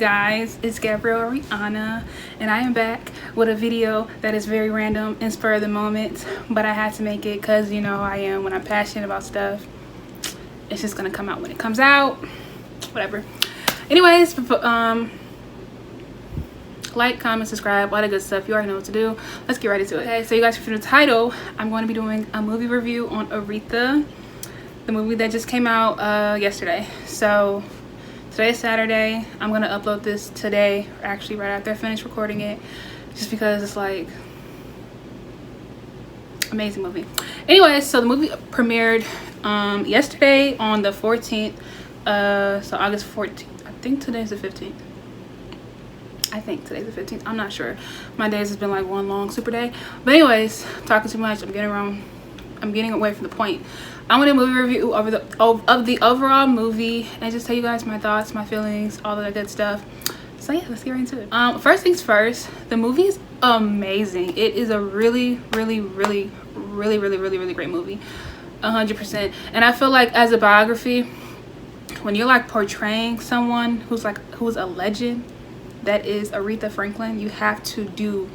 guys? It's Gabrielle Ariana, and I am back with a video that is very random and spur of the moment, but I had to make it because you know I am. When I'm passionate about stuff, it's just gonna come out when it comes out, whatever. Anyways, like, comment, subscribe, all that good stuff. You already know what to do. Let's get right into it. Okay, so you guys, for the title, I'm going to be doing a movie review on Aretha, the movie that just came out yesterday. So today is Saturday. I'm gonna upload this today, actually right after I finish recording it, just because it's like amazing movie. Anyways, so the movie premiered yesterday on the 14th, so August 14th. I think today's the 15th. I think today's the 15th. I'm not sure. My days has been like one long super day. But anyways, talking too much. I'm getting away from the point. I'm gonna movie review of the overall movie and just tell you guys my thoughts, my feelings, all of that good stuff. So yeah, let's get right into it. First things first, the movie is amazing. It is a really great movie, 100%. And I feel like as a biography, when you're like portraying someone who's a legend, that is Aretha Franklin, you have to do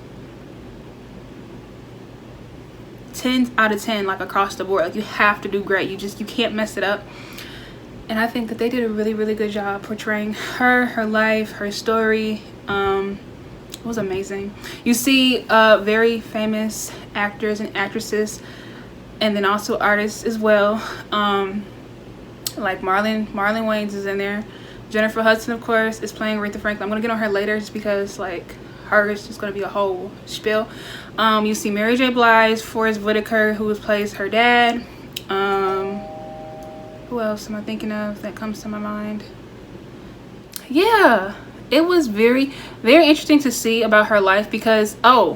10 out of 10, like across the board. Like you have to do great. You can't mess it up. And I think that they did a really good job portraying her life, her story. It was amazing. You see very famous actors and actresses, and then also artists as well. Like Marlon Wayans is in there. JenniferHudson, of course, is playing Aretha Franklin. I'm gonna get on her later just because like her is just gonna be a whole spiel. You see Mary J. Blige, Forrest Whitaker, who plays her dad. Who else am I thinking of that comes to my mind? Yeah, it was very interesting to see about her life because I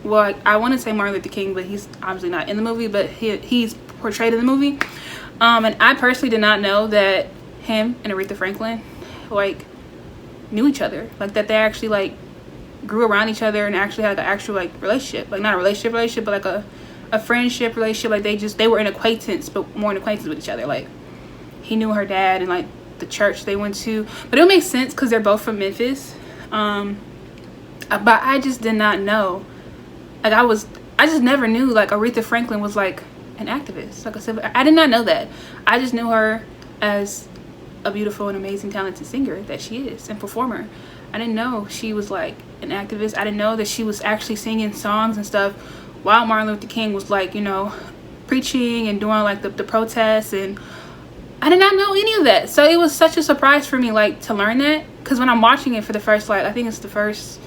want to say Martin Luther King, but he's obviously not in the movie, but he's portrayed in the movie. And I personally did not know that him and Aretha Franklin like knew each other, like that they actually like grew around each other and actually had like an actual like relationship, like not a relationship but like a friendship relationship. Like they were an acquaintance, but more an acquaintance with each other. Like he knew her dad and like the church they went to, but it would make sense because they're both from Memphis. But I just did not know, like I just never knew like Aretha Franklin was like an activist. Like I said, I did not know that. I just knew her as a beautiful and amazing talented singer that she is and performer. I didn't know she was like an activist. I didn't know that she was actually singing songs and stuff while Martin Luther King was like, you know, preaching and doing like the protests, and I did not know any of that. So it was such a surprise for me like to learn that, because when I'm watching it for the first like I think it's the first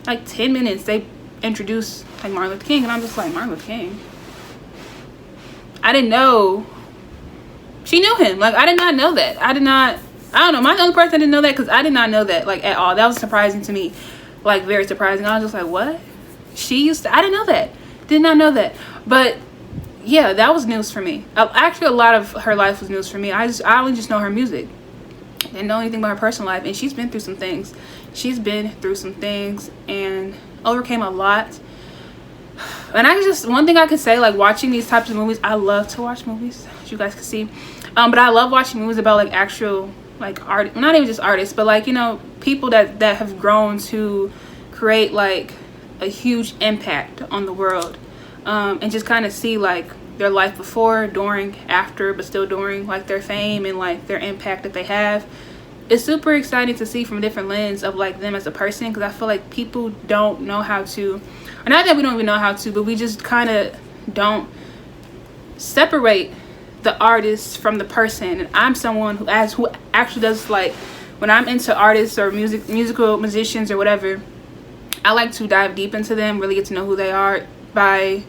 like 10 minutes they introduce like Martin Luther King, and I'm just like, Martin Luther King? I didn't know she knew him. Like I did not know that. I don't know, am I the only person that didn't know that? Because I did not know that like at all. That was surprising to me, like very surprising. I was just like, what? I didn't know that. Did not know that. But yeah, that was news for me. Actually, a lot of her life was news for me. I only just know her music. Didn't know anything about her personal life, and she's been through some things. She's been through some things and overcame a lot. And one thing I could say, like watching these types of movies, I love to watch movies, as you guys can see. But I love watching movies about like actual like art, not even just artists, but like, you know, people that have grown to create like a huge impact on the world, and just kind of see like their life before, during, after, but still during like their fame and like their impact that they have. It's super exciting to see from a different lens of like them as a person, because I feel like people don't know how to, or not that we don't even know how to, but we just kind of don't separate the artist from the person. And I'm someone who actually does, like when I'm into artists or musical musicians or whatever, I like to dive deep into them, really get to know who they are by,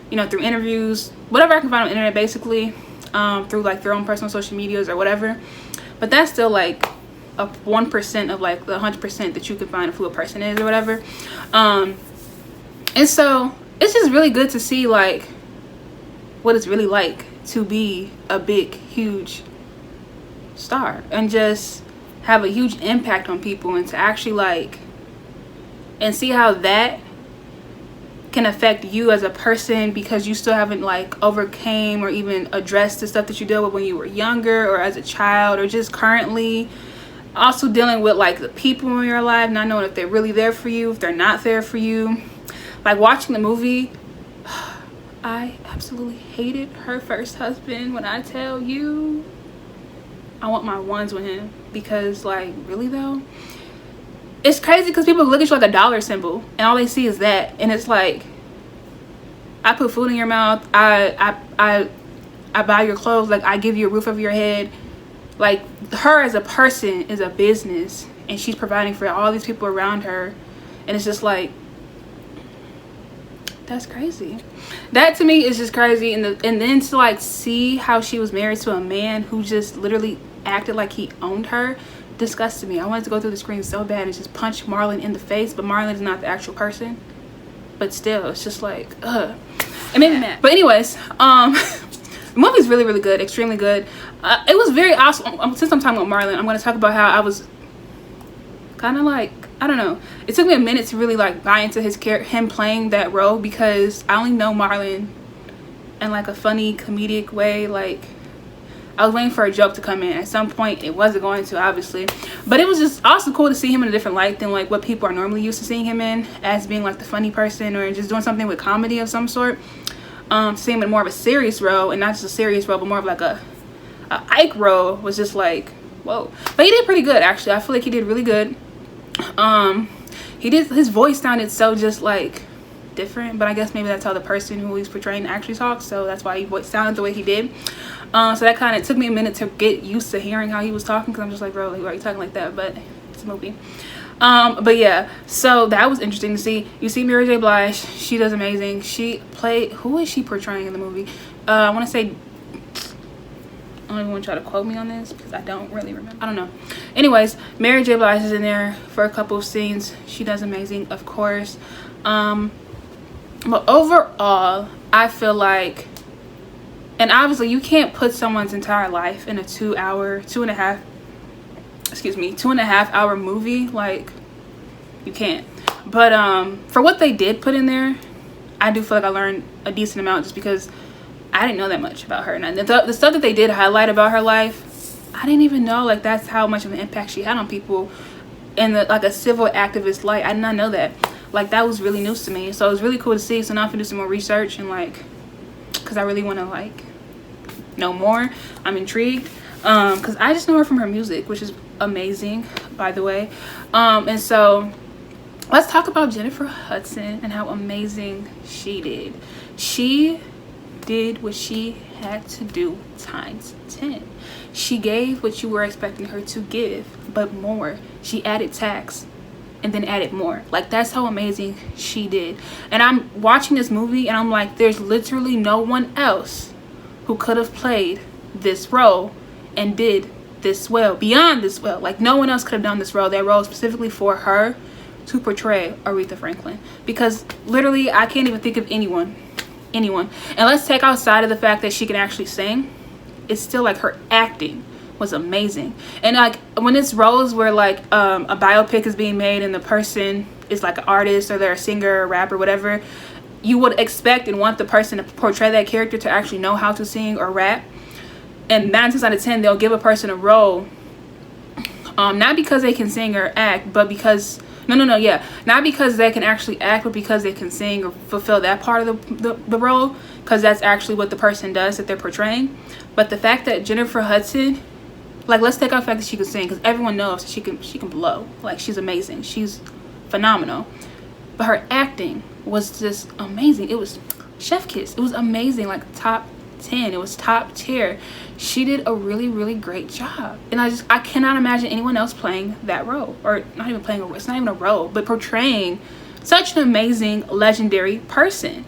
you know, through interviews, whatever I can find on the internet, basically, through like their own personal social medias or whatever. But that's still like a 1% of like the 100% that you can find of who a person is or whatever. And so it's just really good to see like what it's really like to be a big, huge star and just have a huge impact on people, and to actually like and see how that can affect you as a person, because you still haven't like overcame or even addressed the stuff that you dealt with when you were younger or as a child or just currently. Also dealing with like the people in your life, not knowing if they're really there for you, if they're not there for you. Like watching the movie, I absolutely hated her first husband. When I tell you, I want my ones with him, because like, really though, it's crazy because people look at you like a dollar symbol and all they see is that, and it's like, I put food in your mouth, I buy your clothes, like I give you a roof over your head. Like, her as a person is a business, and she's providing for all these people around her, and it's just like, that's crazy. That to me is just crazy. And then to like see how she was married to a man who just literally acted like he owned her disgusted me. I wanted to go through the screen so bad and just punch Marlon in the face, but Marlon is not the actual person. But still, it's just like, ugh, it made me mad. But anyways, the movie's really, really good, extremely good. It was very awesome. Since I'm talking about Marlon, I'm going to talk about how I was kind of like, I don't know. It took me a minute to really like buy into his character, him playing that role, because I only know Marlon in like a funny comedic way. Like, I was waiting for a joke to come in. At some point, it wasn't going to, obviously. But it was just also cool to see him in a different light than like what people are normally used to seeing him in, as being like the funny person or just doing something with comedy of some sort. To see him in more of a serious role, and not just a serious role, but more of like a Ike role, was just like, whoa. But he did pretty good, actually. I feel like he did really good. His voice sounded so just like different, but I guess maybe that's how the person who he's portraying actually talks, so that's why he sounded the way he did. So that kind of took me a minute to get used to hearing how he was talking, because I'm just like, bro, like, why are you talking like that? But it's a movie. But yeah, so that was interesting to see. You see Mary J. Blige, she does amazing. She played, who is she portraying in the movie? I want to say, I don't even want y'all to quote me on this because I don't really remember. I don't know. Anyways, Mary J. Blige is in there for a couple of scenes. She does amazing, of course. But overall, I feel like, and obviously you can't put someone's entire life in a 2.5 hour movie. Like, you can't. But for what they did put in there, I do feel like I learned a decent amount, just because I didn't know that much about her. And the stuff that they did highlight about her life, I didn't even know like that's how much of an impact she had on people in like a civil activist light. I did not know that. Like, that was really news to me, so it was really cool to see. So now I'm gonna do some more research, and like, because I really want to like know more. I'm intrigued, because I just know her from her music, which is amazing, by the way. And so let's talk about Jennifer Hudson and how amazing she did. She did what she had to do times 10. She gave what you were expecting her to give, but more. She added tax and then added more. Like, that's how amazing she did. And I'm watching this movie and I'm like, there's literally no one else who could have played this role and did this well, beyond this well. Like, no one else could have done this role. That role specifically for her to portray Aretha Franklin, because literally I can't even think of anyone. And let's take outside of the fact that she can actually sing, it's still like her acting was amazing. And like, when it's roles where like a biopic is being made and the person is like an artist or they're a singer or rapper, whatever, you would expect and want the person to portray that character to actually know how to sing or rap. And 9 times out of 10 they'll give a person a role, not because they can sing or act, but because not because they can actually act, but because they can sing or fulfill that part of the role, because that's actually what the person does that they're portraying. But the fact that Jennifer Hudson, like, let's take out the fact that she can sing, because everyone knows that she can blow. Like, she's amazing, she's phenomenal, but her acting was just amazing. It was chef kiss. It was amazing, like top 10. It was top tier. She did a really, really great job, and I cannot imagine anyone else playing that role, or not even playing it's not even a role, but portraying such an amazing, legendary person.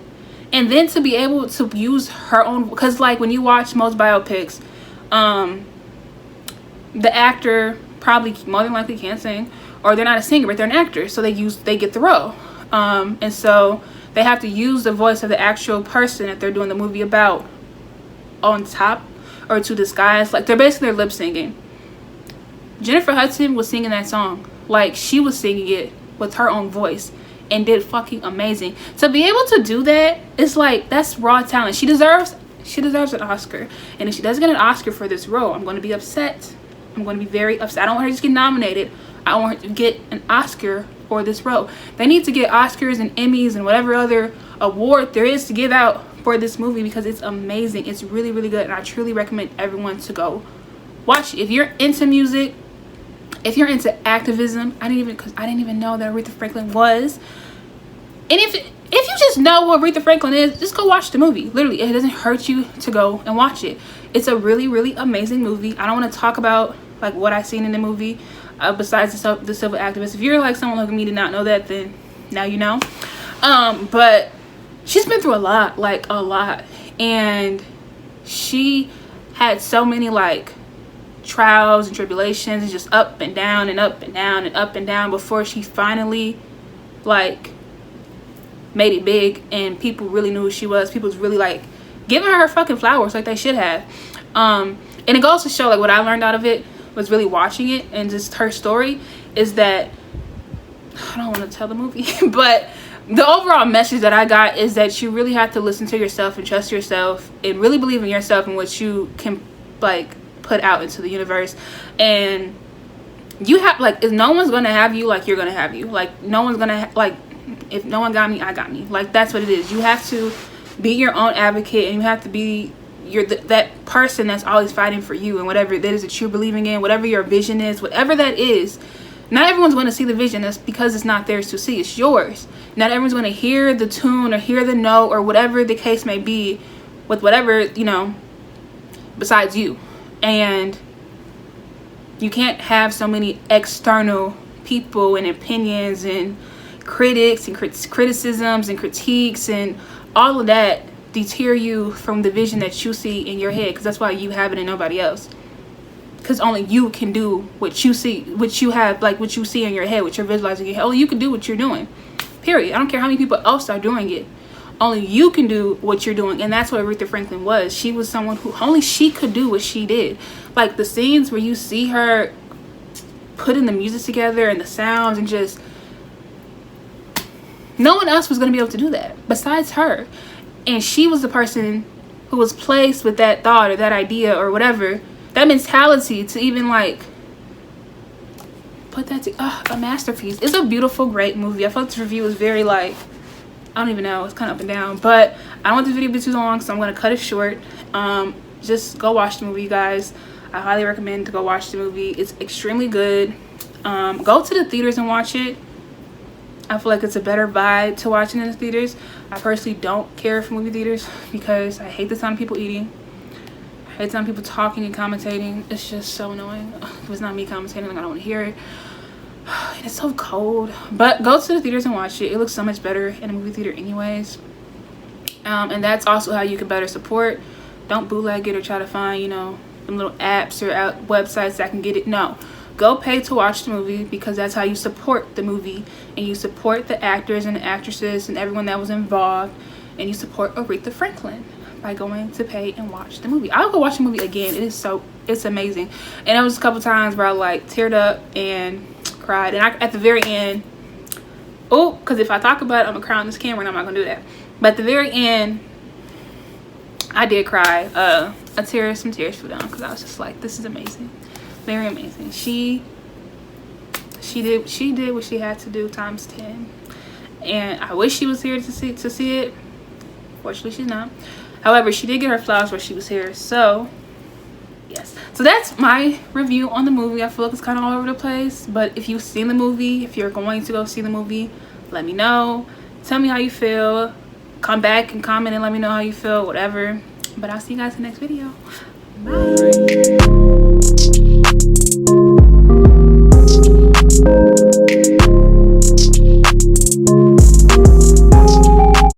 And then to be able to use her own, because like when you watch most biopics, the actor probably more than likely can't sing, or they're not a singer, but they're an actor, so they get the role, and so they have to use the voice of the actual person that they're doing the movie about on top, or to disguise, like they're lip singing. Jennifer Hudson was singing that song like she was singing it with her own voice, and did fucking amazing. To be able to do that, it's like, that's raw talent. She deserves an Oscar, and if she doesn't get an Oscar for this role, I'm going to be upset. I'm going to be very upset. I don't want her to just get nominated. I want her to get an Oscar for this role. They need to get Oscars and Emmys and whatever other award there is to give out for this movie, because it's amazing. It's really, really good, and I truly recommend everyone to go watch it. If you're into music, if you're into activism, I didn't even know that Aretha Franklin was. And if you just know who Aretha Franklin is, just go watch the movie. Literally, it doesn't hurt you to go and watch it. It's a really, really amazing movie. I don't want to talk about like what I've seen in the movie besides the civil activist. If you're like someone like me, did not know that, then now you know. But she's been through a lot, like a lot, and she had so many like trials and tribulations, and just up and down and up and down and up and down before she finally like made it big, and people really knew who she was. People was really like giving her fucking flowers like they should have. And it goes to show, like, what I learned out of it was really watching it, and just her story is that, I don't want to tell the movie, but the overall message that I got is that you really have to listen to yourself and trust yourself and really believe in yourself and what you can like put out into the universe. And you have, like, if no one's gonna have you, like, you're gonna have you. Like, no one's gonna like, if no one got me, I got me. Like, that's what it is. You have to be your own advocate, and you have to be that person that's always fighting for you, and whatever it is that you're believing in, whatever your vision is, whatever that is. Not everyone's going to see the vision. That's because it's not theirs to see. It's yours. Not everyone's going to hear the tune or hear the note or whatever the case may be with whatever, you know, besides you. And you can't have so many external people and opinions and critics and criticisms and critiques and all of that deter you from the vision that you see in your head, because that's why you have it and nobody else. Because only you can do what you see, what you have, like what you see in your head, what you're visualizing in your head. Only you can do what you're doing, period. I don't care how many people else are doing it. Only you can do what you're doing. And that's what Aretha Franklin was. She was someone who only she could do what she did. Like the scenes where you see her putting the music together and the sounds, and just no one else was going to be able to do that besides her. And she was the person who was placed with that thought or that idea or whatever, that mentality, to even like put that to a masterpiece. It's a beautiful, great movie. I felt this review was very like, I don't even know, it's kind of up and down, but I don't want this video to be too long, so I'm going to cut it short. Just go watch the movie, you guys. I highly recommend to go watch the movie. It's extremely good. Go to the theaters and watch it. I feel like it's a better vibe to watching in the theaters. I personally don't care for movie theaters because I hate the sound of people eating. I hate the sound of people talking and commentating. It's just so annoying. If it's not me commentating, like, I don't want to hear it. And it's so cold. But go to the theaters and watch it. It looks so much better in a movie theater anyways. And that's also how you can better support. Don't bootleg it or try to find, you know, them little apps or websites that can get it. No. Go pay to watch the movie, because that's how you support the movie, and you support the actors and the actresses and everyone that was involved, and you support Aretha Franklin by going to pay and watch the movie. I'll go watch the movie again. It's amazing. And there was a couple times where I like teared up and cried, and at the very end, because if I talk about it, I'm gonna cry on this camera, and I'm not gonna do that. But at the very end, I did cry. Some tears fell down, because I was just like, this is amazing. Very amazing. She did what she had to do times 10, and I wish she was here to see it. Fortunately, she's not. However, she did get her flowers while she was here. So yes, so that's my review on the movie. I feel like it's kind of all over the place, but if you've seen the movie, if you're going to go see the movie, let me know. Tell me how you feel. Come back and comment and let me know how you feel, whatever. But I'll see you guys in the next video. Bye.